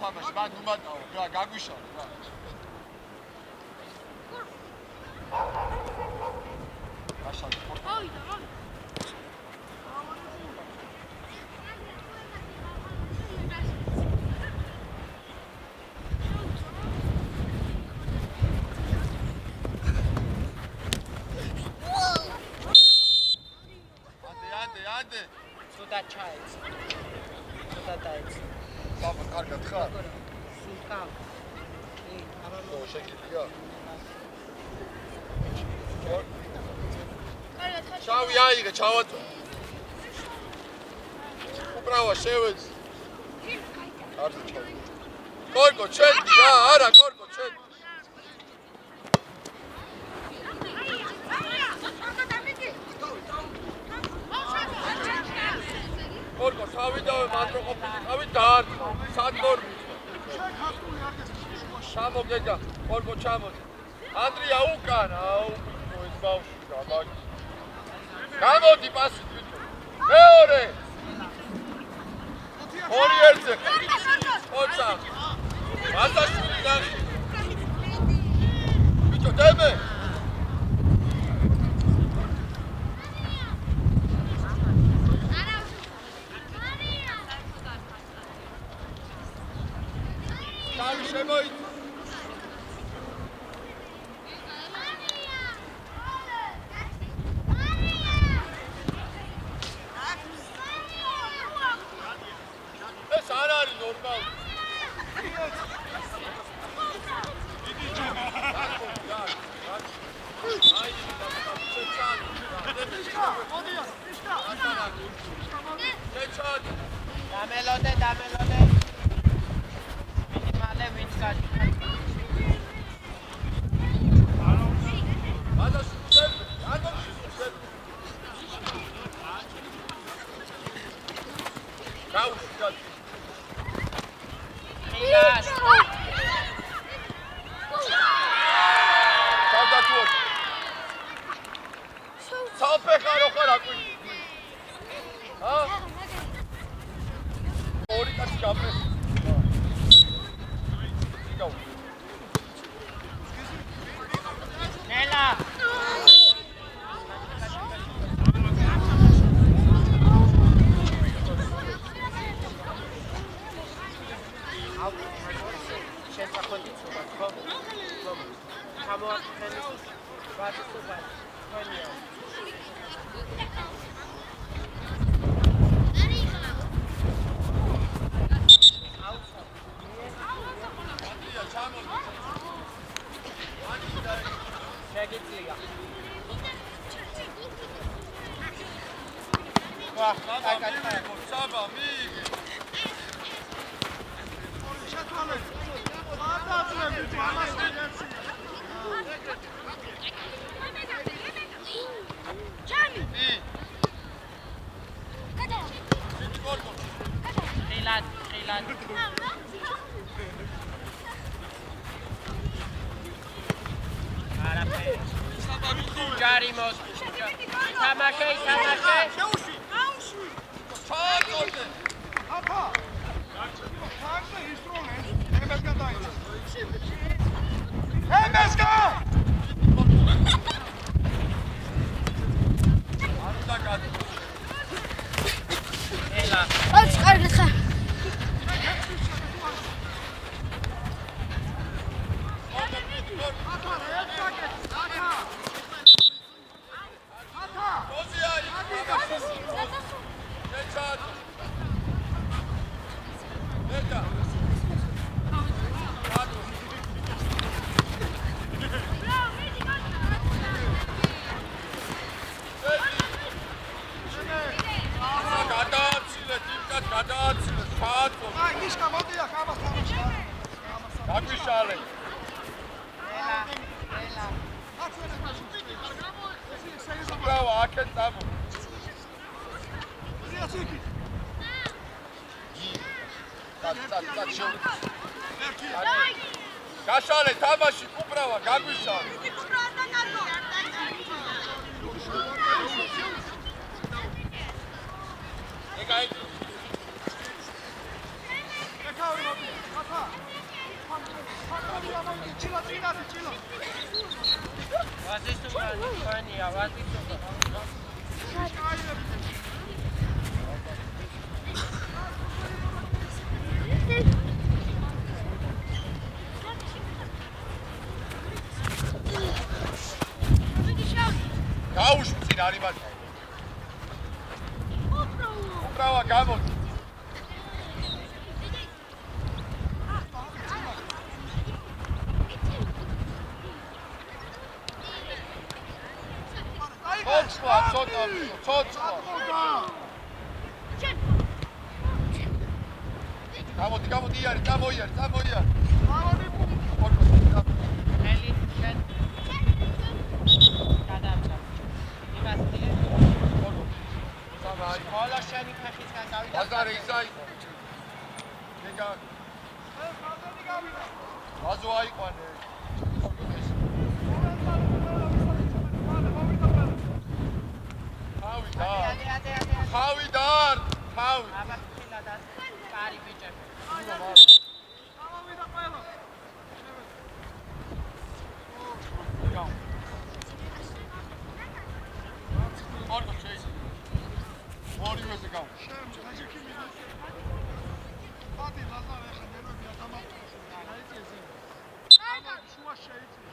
თამაში, მან უმატაო, რა, გაგვიშალე, რა. გაშალე, პორტა. ავიდა, რა. Ande. Сюда чаец. Сюда дается. Папа, კარგად ხარ? Сулкам. ო, შეგიძლია? კარგად ხარ? ჩავი აიღე, ჩავაწვა. უბრალოდ შევეც. კარგი ჩავი. კორკო, ჩენდი რა, არა, კორკო, ჩენდი. კორკო, თავიდანვე მანდროყოფილი, თავი დაარტყა, სანდორმი. ჩამოგედა, კორკო ჩამოდი. ანდრია უკან, აუ, ეს ბავშვი რა, მაგ. გამოდი პასი თვითონ. მეორე. ორი ერთზე. ოცა. მასაშვილი ნახე. ბიჭო, დემე. Tavi შემოიწ. ეს არ არის ნორმალური. დამელოდე. მინიმალე ვინც გაჩ. Jarimos. Tamaşe. შეუში. ჩააწოდე. აფა. ხარდა ისტროლენ. ემესგან დაიწყო. ემესგან. არ დაგად. ელა. ოც კარგად ხარ. გაგვიშალე. Bravo, აქეთ წამო. გაშალე თამაში, უბრალო, გაგვიშალე. ეგაი. ვაზისუბანია, ვაზისუბა. გაუშვი წინ არის მათი. უკრავა გამოდი. ცოცხლა, ცოცხლა. გამოდი, იარი, წამოიარი. ელი, შენ. გადამჭა. იმასწრე. სამაი. ხოლო შენი ფეხისგან გავიდა. ბაზარი ისაი. ეგა. აზო აიყვანე. ხავიდარ. აბა ხილადა. პარი ბიჭები. გამოვიდა ყველა. ორგო შეის. ორივეზე გავა. პატი ლაზარე ხა ნერვებია დამატებული. დაიწესე. ამა შუა შეიწეს.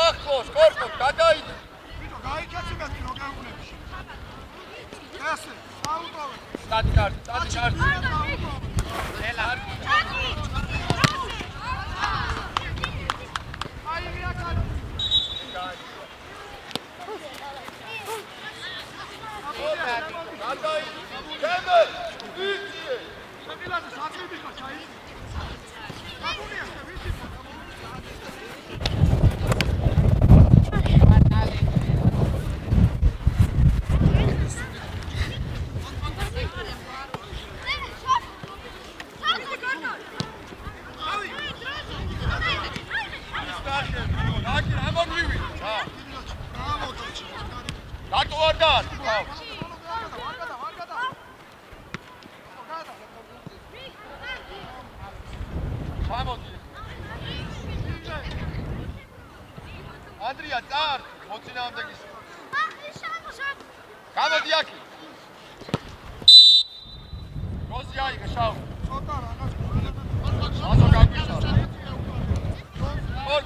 ახლოს, კორტო, გადაიდე. ბიჭო, გაიქეცებიათ კი როგეულებში. ესე, აუტოვე. სტატი კარტი. ელა. აი ვია კარტი. გადაიდე. გემე, იცი. შეგილაზე საწყები ხარ, ჩაი. გაგუნია, ვიცი. Andrija, car, mocinam da gis. Გამოდი აქ. როზი აიღე შავ. ცოტა რაღაც აზო გაგვიშალ. ორ.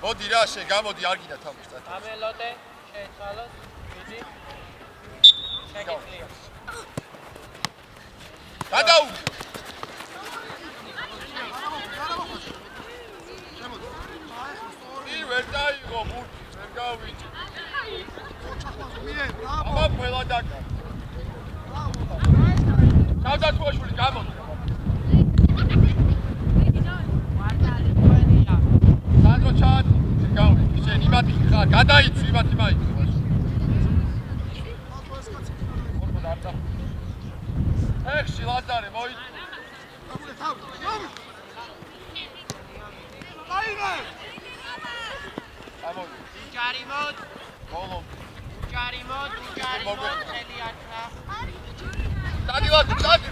მოდი რა შე გამოდი არ გინდა თამაშს. ამელოდე შეეცვალოს ვიდი შეგიძლია გადაუ ვერ დაიღო ბურთი ვერ გავიჭი აბა ყველა დაკა ჩავდათუაშვილი გამოდი სანდრო ჩადი გავი შენ იმათი ხარ გადაიცი იმათი მაი ორბო დარტა მოიწვა. გამუნე თავი. აიღე. გამოდი. ჯარი მოდ, ბოლო. ჯარი მოდ, ხელი აკრა. დადი ვარ, დადი.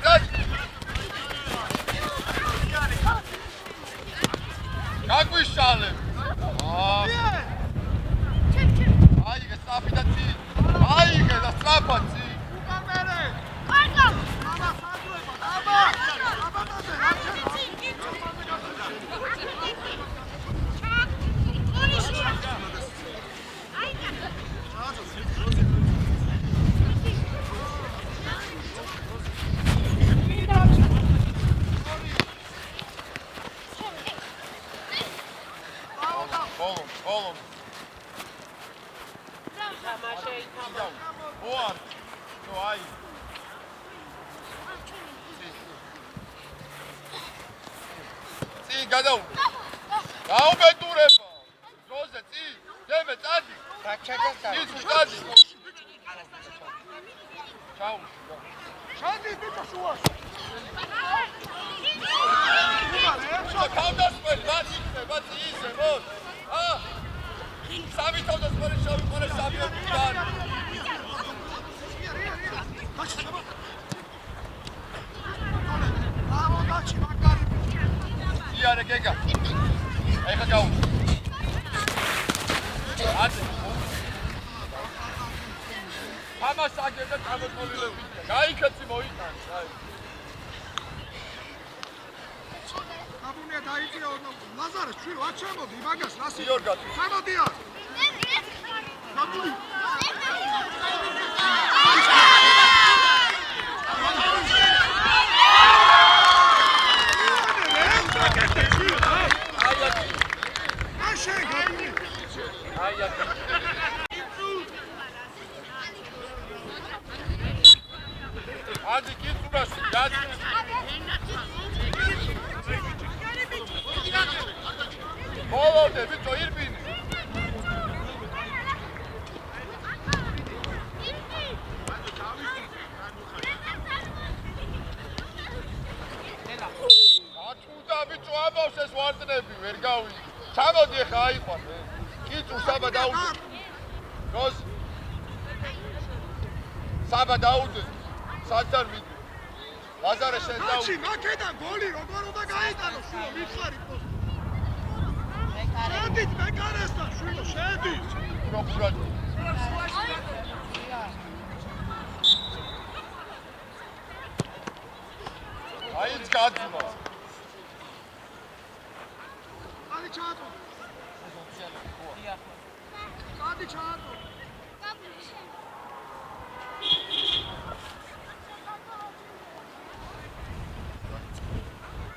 გაგვიშალე. აიღე სწრაფი და წი. აიღე და სწრაფად წი. უკამერე. კარგო. აბა საძუება. აბა დაზე რა შენა? ბოლო. თამაში ითამაშა. ოარ. ნუ აი. წი გადაუ. გაუბედურება. ძროზე წი. ძემე წადი. გაჩაგდა. ის წადი. ჩაუ. ჩანდი ბიჭო შუაში. თავდასხმელი მათ იქნება ისე მოდ. სამი თავდასხმელი შევიყარე სამი ოთხიდან. დავოდაჩი მაგარი. იარე გეგა. ეხა გაუ. ათი. თამაშს აგებდა გამოყოლილები. გაიქეცი მოიტან. აი. გამუნე დაიწია ლაზარე ჩვიო არ ჩამოდი მაგას რასი. გიორგატი. ჩამოდია. გამუნი. ადი კიცურაში დადი. მოვავდე ბიჭო ირბინი. ათუდა ბიჭო ამავს ეს ვარდნები ვერ გავიდი. ჩამოდი ხა აიყვან. კიცურ საბა დაუდე. როს საბა დაუდე. საძარ მიდი. ლაზარე შენ დაუდე. აჩი მაკედან გოლი როგორ უნდა გაიტანო შვილო მიხარი პოს. შედით მეკარესთან შვილო შედით. პროკურორ. აიც გაძმა. ადი ჩაატო. ადი ჩაატო.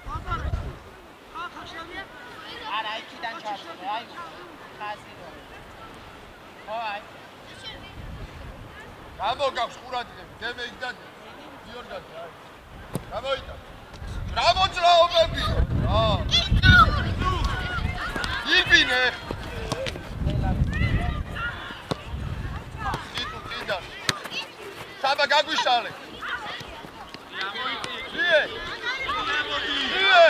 მაგარი. ახლა შევია. არა, იქიდან ჩავწერ, აი. ხაზირო. აი. გამოგავს ყურადღები, დემე იქიდან გიორგატი აი. გამოიტან. გამოძრაობები. იბინე. იტუ კიდან. საბა გაგვიშალე. ძიე. ძიე.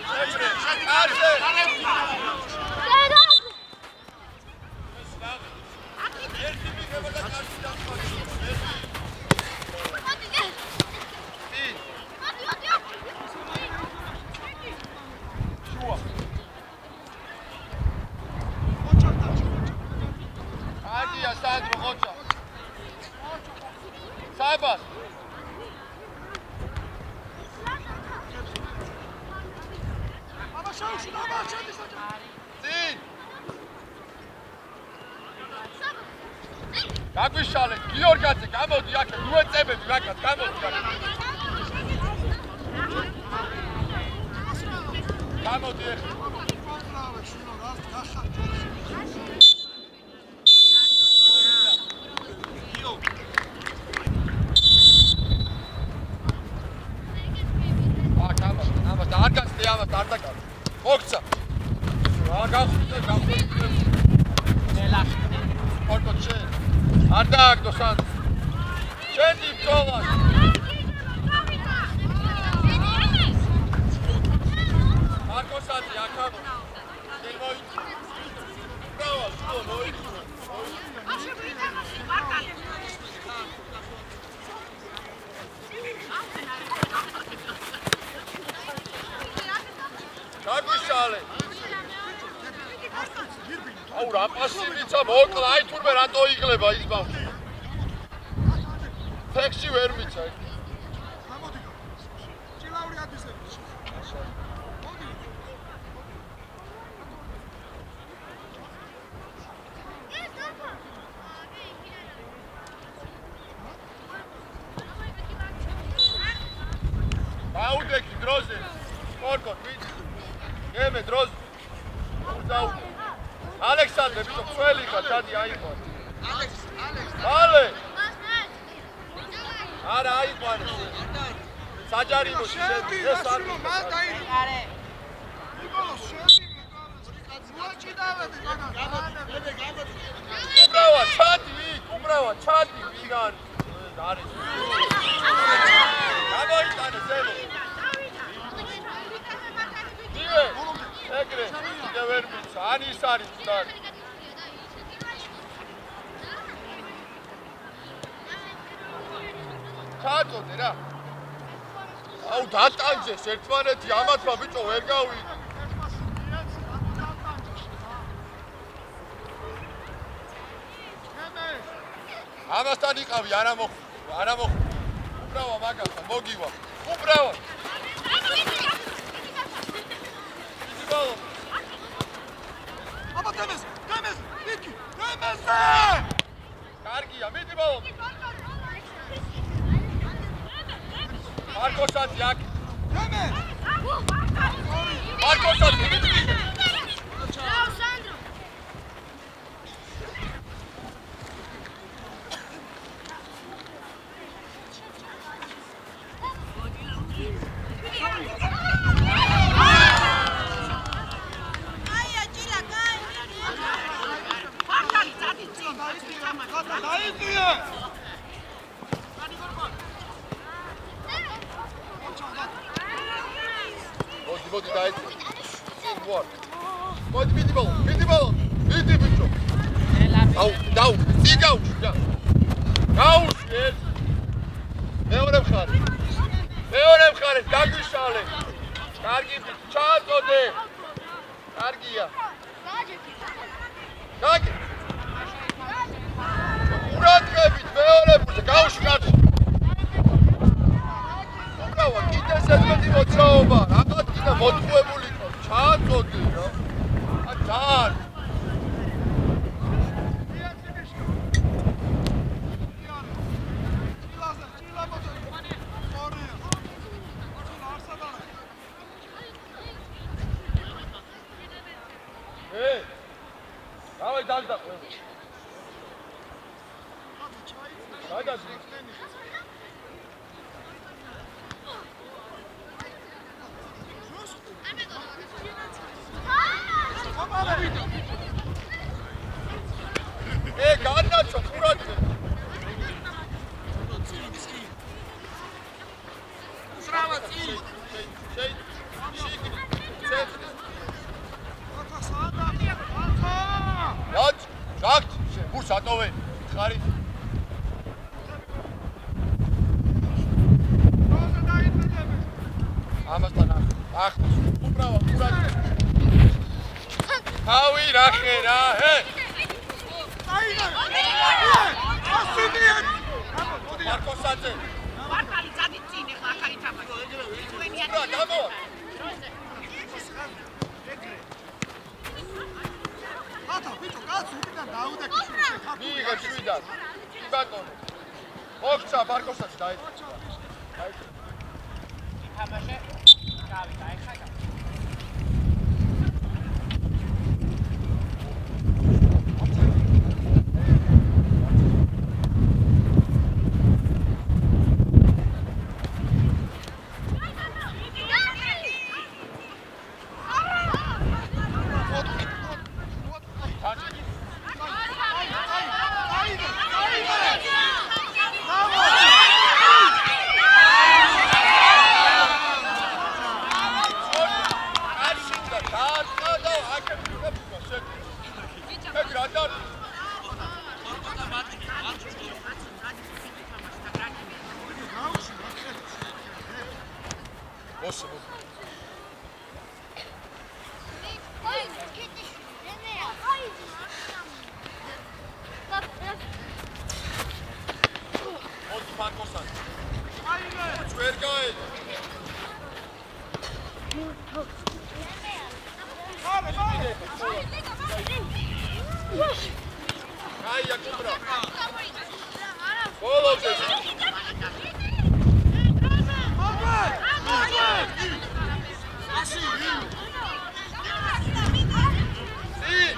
შეკრე. აშე. ერთი მიგება და კარგი დასვალი. Agija Sandro Hoća. Sabas. აბა შაუში აბა ჩანდი საჭა. წინ. გაგვიშალე გიორგაძე გამოდი აქ უეწებები მაგას გამოდი აქ. გამოდი ახ. კონტროლე შვილო რა გახარჯო. არ გასწრე ამას არ დაკარგე. მოგცა. რა გახსნა გამხდები. ნელა. ორკოჩე. არ დააგდო სანდ. შენი ბრძოლა. შალე. აუ რა პასი მიცა მოკლა, აი თურმე რატო იღლება ის ბავშვი. ტექსტი ვერ მიცა. გამოდი. ჭილაური ადვისები. მოდი. აუდექი დროზე. სპორტო, ვიცი. გემე დროზე. დაუ. ალექსანდრე, ბიჭო, წველი ხარ, ჩადი აიყვან. მალე. არა აიყვან. საჯარიმო შედი, რასულო, მან დაირო. არე. ნიკოლო, შედი. მოაჭი დავედი, უმრავა, ჩადი, უმრავა, ჩადი, ვიგან. არის. გამოიტანე ზემო. დივე. ეგრე, კიდე ვერ მიცა, ან ის არის ძდარ. ჩაწოდე რა. აუ დატანჯეს ერთმანეთი ამათმა ბიჭო ვერ გავიგე. ამასთან იყავი არა მოხ. უბრავა მაგასთან მოგივა. უბრავა. ბოლო. აბა დემეს, ნიკი, დემესე! კარგია, მიდი ბოლო. მარკოსაძე აქ. დემე! მარკოსაძე მიდი. მოდი დაიწყო. ვარ. მოდი მიდი ბოლო. მიდი ბიჭო. აუ, დაუ, ციგაუში და. გაუში ეს. მეორე მხარე, დაგვიშალე. კარგი ბიჭო, ჩააწოდე. კარგია. გაგი. ურატყებით მეორე ფურზე, გაუში კარგი. უბრალოდ კიდე ზედმეტი მოძრაობა, რაღაც კიდე მოთხოვებული იყო, ჩააწოდი რა. ძალიან. დავай დაგდა. გადადი. განაჩო ხურაძე. სრავა წილი. გაკ, გურს ატოვე, ხარი. ამასთან ახლა უბრალოდ ხურაძე. თავი რახე რა, მარკოსაძე. მართალი წადი წინ ახლა ახალი თამაში. რა დამო? ატა, ბიჭო, კაცი უკიდან დაუდექი შუქი. მიიღე შვიდად. ბატონო. მოხცა მარკოსაძე დაიწყო. თამაშე. გავიდა ახლა. Aia, cubra. Bologna. Sì.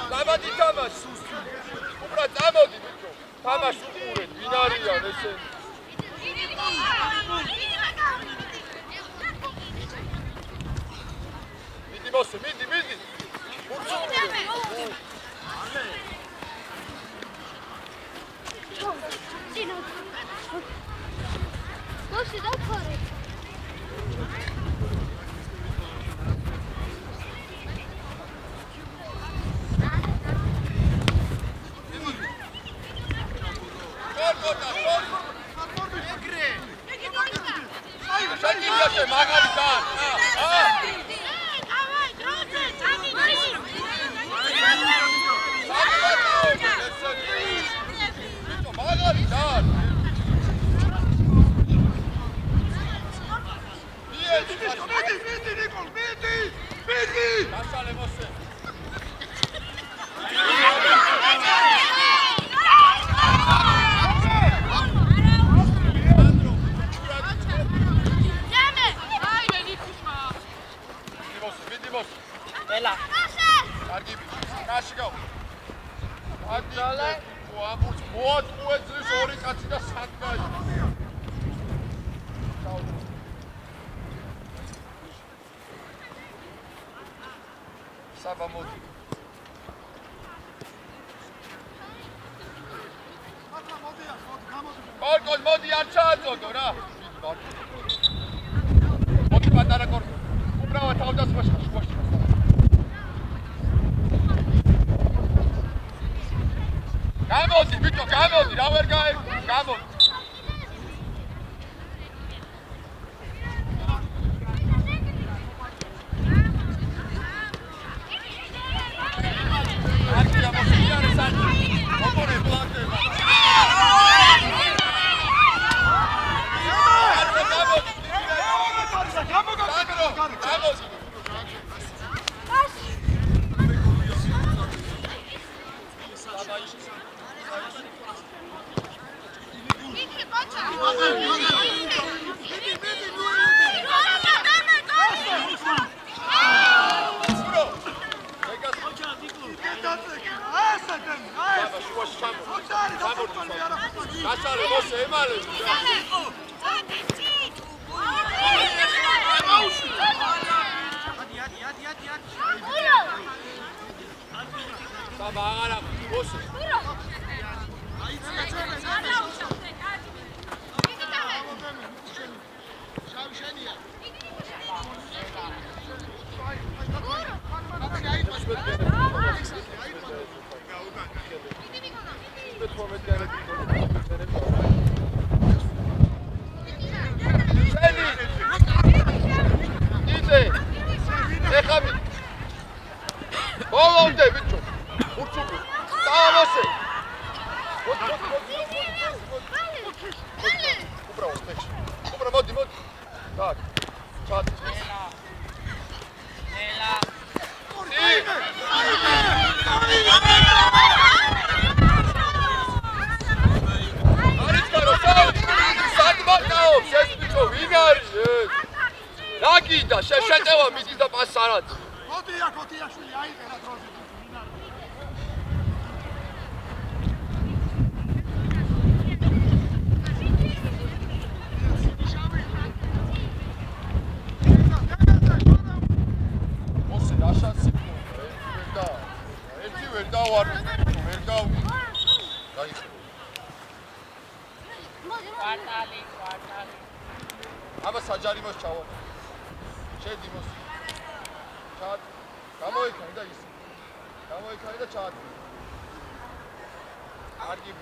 Damati Tamas. Cubra, damati. Tamas pure, binaria, nel senso. Midi mosse, midi. Došli da otvore. Lasciale mosse. Vidi mosse. Bella. Argi. Kashi go. Adale. Uambuts moatquedzris ორი კაცი და სათქაი. Saba modi. Korkos modi არ ჩააწოდო რა. მოდი პატარა კორკო. უბრალოდ თავდასხმაში შუაში. გამოდი ბიჭო, გამოდი, რა ვერ გაერგო, გამოდი. აბა საჯარიმოს ჩავა. შედიმოს. ჩაატ. გამოიქანი და ის. გამოიქანი და ჩაატ. არგი.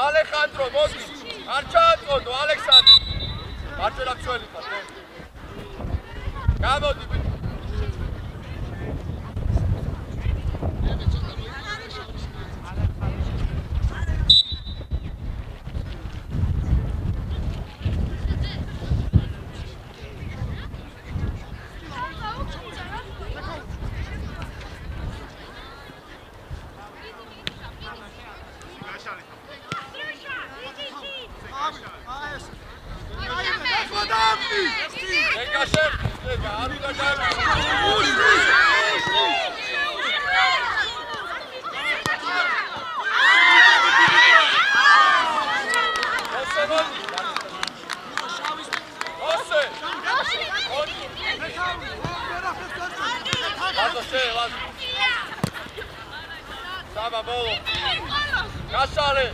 ალეხანდრო მოდი არ ჩააწოდო ალექსანდრე მარჯვენა მცველი ხარ გამოდი Saba bolo. Kasale.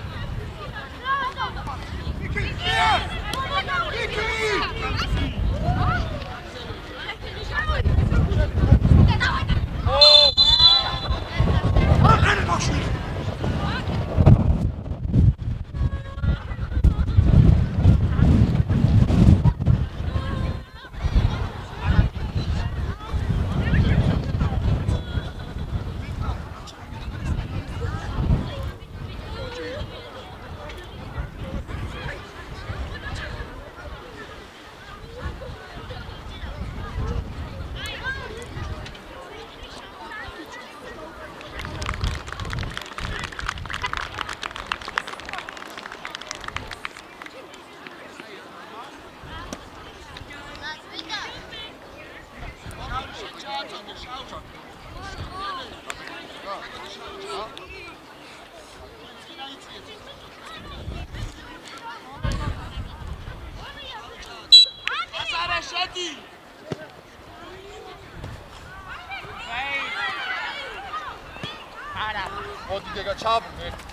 Მოდი გეგა ჩაბუნ ერთი.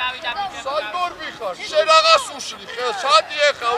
გავიდა. სალმორ მიხარ, შენ რაღაც უშლი ხელს, ჩადი ეხა.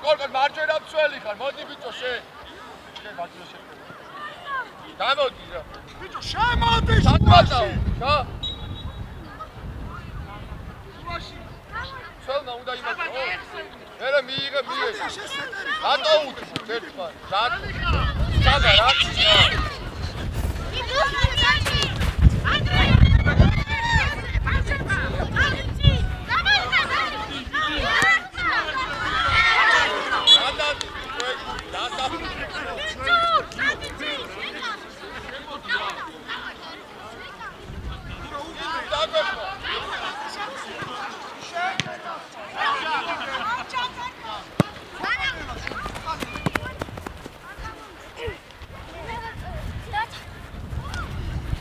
Gorgon marჯვენა მცველი ხარ, მოდი ბიჭო შენ. შენ მარჯვენა შეკვეთა. გამოდი რა. ბიჭო შემოდი. სადმატაო, რა? ცელნა უნდა იმატო. მერე მიიღე. რატო უთხრ ერთმან? სადა რა?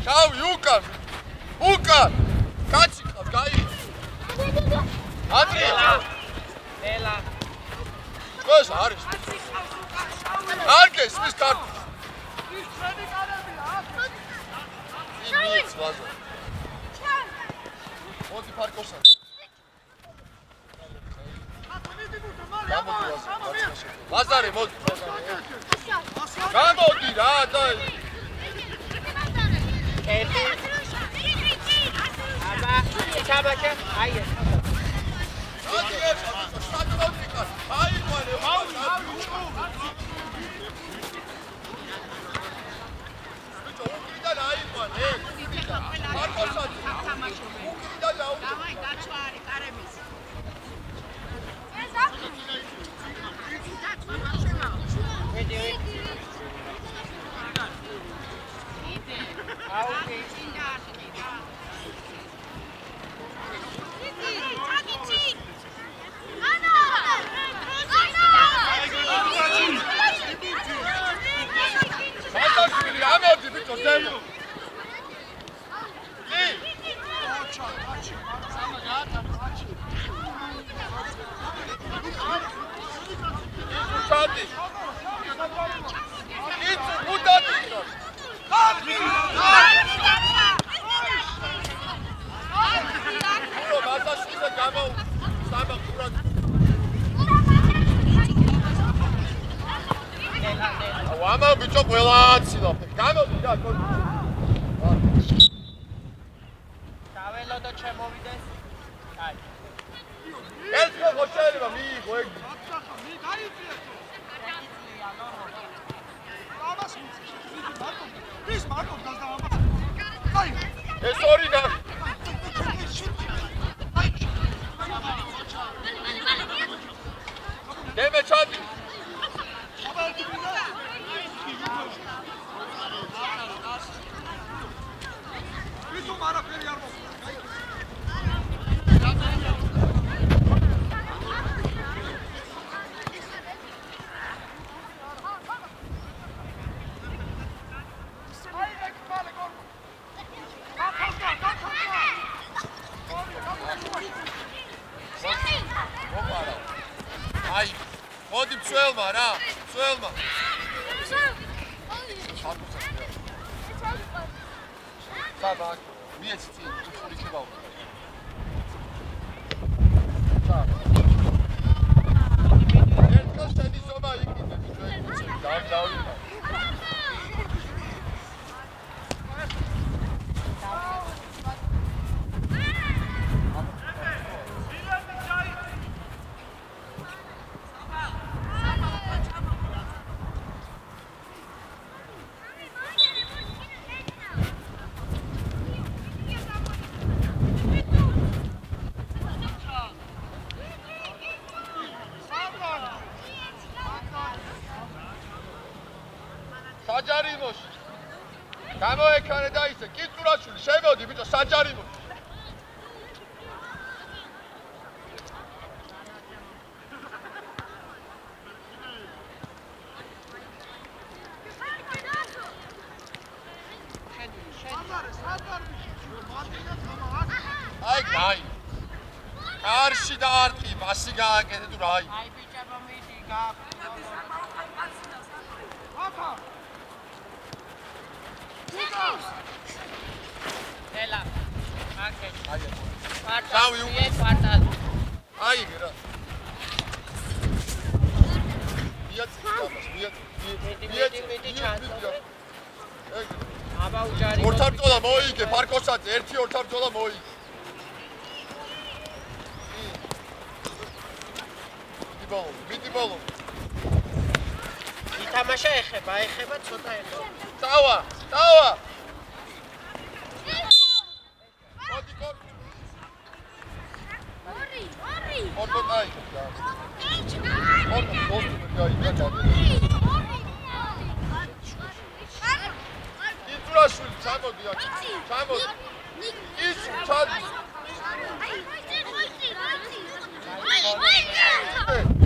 ჩავი უკან. უკან. კაცი ყავს, გაი. ანდრია. ელა. ეს არის. არ გესმის კარტი. ის ჩვენი კარებია. იმის ლაზა. მოდი ფარკოსა. ლაზარე მოდი. გამოდი რა და აბა, ჩაბაშა, აი ეს. დავაი გაჩვარი კარების. ვედი. აუქი. ფანტასტიკური ამოდი ბიჭო ზემო. ჩადი. ის უდადი. ო ბაზაშიზე გამო სამა ყურად. აუ ამა ბიჭო ყველა აცილო. გამოდი რა კო. დაველო და შემოვიდეს. აი. ეს ხო შეიძლება მიიღო ეგ. აცახა, მე გაიწიეთო. ამას მიცი. ის მარტო გასდავა. აი. ეს ორი და დემე ჩადი. ვიტომ არაფერი არ მოხდა. აი, მოდი მცველმა რა, მცველმა. საბა, მიეცი წინ, უხური შევავ. ერთხელ შენი ზომა იქნებ, ჩვენ დავიდა. საჯარიმოში. გამოექანე და ისე, კიწურაშვილი, შემოდი ბიჭო საჯარიმოში. აი გაი. კარში დაარტყი, პასი გააკეთე თუ რა აი. აი ბიჭებო მიდი გააქვს. აფა. ელა. აკეთე. აი. კვარტალი, კვარტალი. აი რა. მიეცი ჩანდა. აბა უჯარი. ორთაბრძოლა მოიგე, ფარკოსაძე, ერთი ორთაბრძოლა მოიგე. მიდი ბოლო. ითამაშა ეხება ცოტა ეხება. დავა. მოდი კორ. ორი. აი. იტურაშვილი ჩამოდი აქ. ჩამოდი. ის ჩადი. აი.